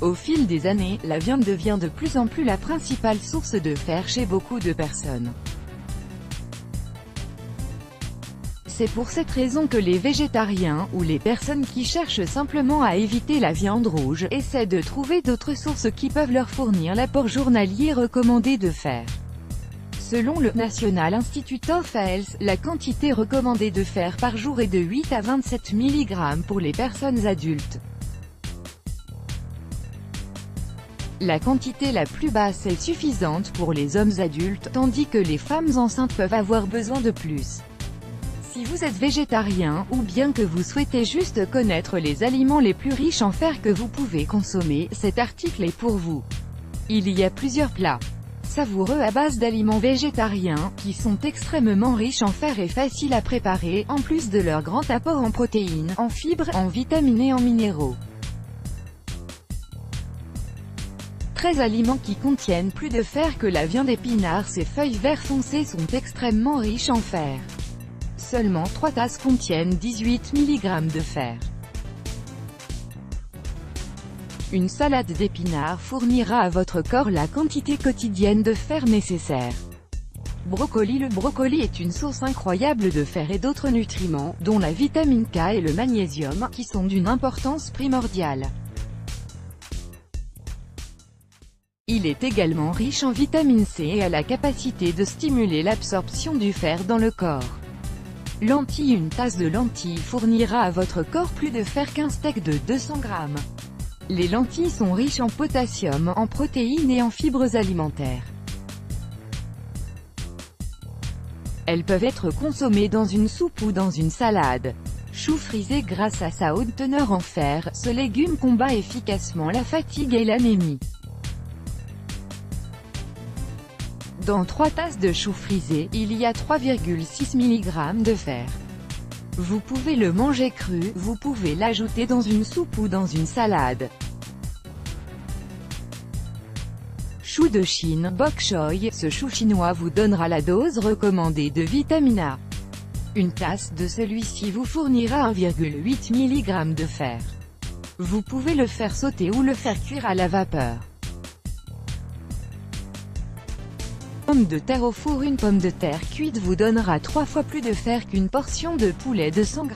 Au fil des années, la viande devient de plus en plus la principale source de fer chez beaucoup de personnes. C'est pour cette raison que les végétariens, ou les personnes qui cherchent simplement à éviter la viande rouge, essaient de trouver d'autres sources qui peuvent leur fournir l'apport journalier recommandé de fer. Selon le National Institute of Health, la quantité recommandée de fer par jour est de 8 à 27 mg pour les personnes adultes. La quantité la plus basse est suffisante pour les hommes adultes, tandis que les femmes enceintes peuvent avoir besoin de plus. Si vous êtes végétarien, ou bien que vous souhaitez juste connaître les aliments les plus riches en fer que vous pouvez consommer, cet article est pour vous. Il y a plusieurs plats savoureux à base d'aliments végétariens, qui sont extrêmement riches en fer et faciles à préparer, en plus de leur grand apport en protéines, en fibres, en vitamines et en minéraux. 13 aliments qui contiennent plus de fer que la viande épinard. Ces feuilles vert foncé sont extrêmement riches en fer. Seulement 3 tasses contiennent 18 mg de fer. Une salade d'épinards fournira à votre corps la quantité quotidienne de fer nécessaire. Brocoli. Le brocoli est une source incroyable de fer et d'autres nutriments, dont la vitamine K et le magnésium, qui sont d'une importance primordiale. Il est également riche en vitamine C et a la capacité de stimuler l'absorption du fer dans le corps. Lentilles. Une tasse de lentilles fournira à votre corps plus de fer qu'un steak de 200 g. Les lentilles sont riches en potassium, en protéines et en fibres alimentaires. Elles peuvent être consommées dans une soupe ou dans une salade. Chou frisé. Grâce à sa haute teneur en fer, ce légume combat efficacement la fatigue et l'anémie. Dans 3 tasses de chou frisé, il y a 3,6 mg de fer. Vous pouvez le manger cru, vous pouvez l'ajouter dans une soupe ou dans une salade. Chou de Chine. Bok choy. Ce chou chinois vous donnera la dose recommandée de vitamine A. Une tasse de celui-ci vous fournira 1,8 mg de fer. Vous pouvez le faire sauter ou le faire cuire à la vapeur. Pomme de terre au four. Une pomme de terre cuite vous donnera 3 fois plus de fer qu'une portion de poulet de 100 g.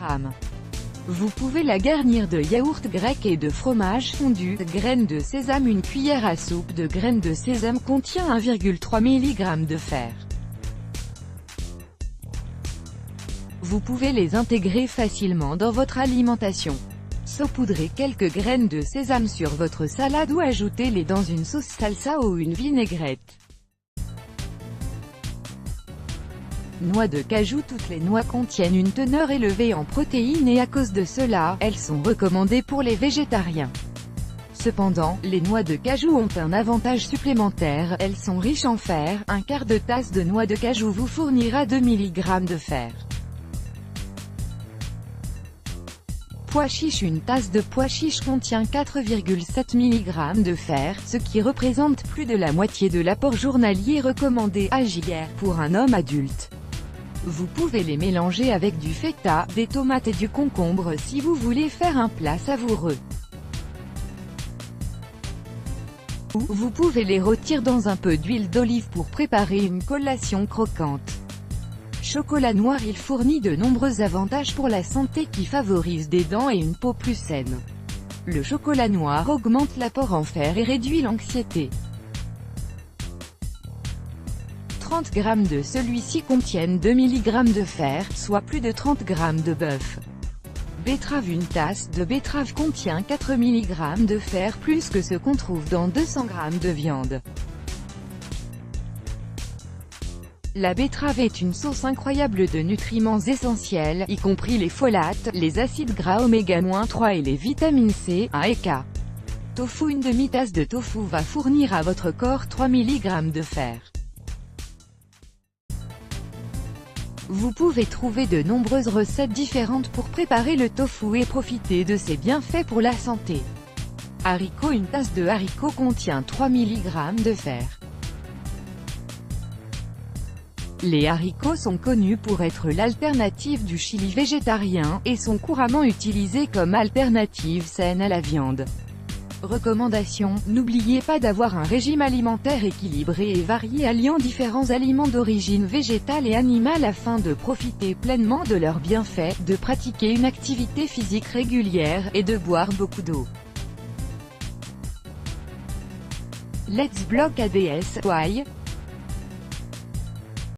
Vous pouvez la garnir de yaourt grec et de fromage fondu. Graines de sésame. Une cuillère à soupe de graines de sésame contient 1,3 mg de fer. Vous pouvez les intégrer facilement dans votre alimentation. Saupoudrez quelques graines de sésame sur votre salade ou ajoutez-les dans une sauce salsa ou une vinaigrette. Noix de cajou. Toutes les noix contiennent une teneur élevée en protéines et à cause de cela, elles sont recommandées pour les végétariens. Cependant, les noix de cajou ont un avantage supplémentaire, elles sont riches en fer. Un quart de tasse de noix de cajou vous fournira 2 mg de fer. Pois chiches. Une tasse de pois chiches contient 4,7 mg de fer, ce qui représente plus de la moitié de l'apport journalier recommandé (AJR) pour un homme adulte. Vous pouvez les mélanger avec du feta, des tomates et du concombre si vous voulez faire un plat savoureux. Ou vous pouvez les rôtir dans un peu d'huile d'olive pour préparer une collation croquante. Chocolat noir. Il fournit de nombreux avantages pour la santé qui favorisent des dents et une peau plus saine. Le chocolat noir augmente l'apport en fer et réduit l'anxiété. 30 g de celui-ci contiennent 2 mg de fer, soit plus de 30 g de bœuf. Betterave. Une tasse de betterave contient 4 mg de fer, plus que ce qu'on trouve dans 200 g de viande. La betterave est une source incroyable de nutriments essentiels, y compris les folates, les acides gras oméga-3 et les vitamines C, A et K. Tofu. Une demi-tasse de tofu va fournir à votre corps 3 mg de fer. Vous pouvez trouver de nombreuses recettes différentes pour préparer le tofu et profiter de ses bienfaits pour la santé. Haricots. Une tasse de haricots contient 3 mg de fer. Les haricots sont connus pour être l'alternative du chili végétarien, et sont couramment utilisés comme alternative saine à la viande. Recommandations: n'oubliez pas d'avoir un régime alimentaire équilibré et varié alliant différents aliments d'origine végétale et animale afin de profiter pleinement de leurs bienfaits, de pratiquer une activité physique régulière, et de boire beaucoup d'eau. Let's block ADS. Why?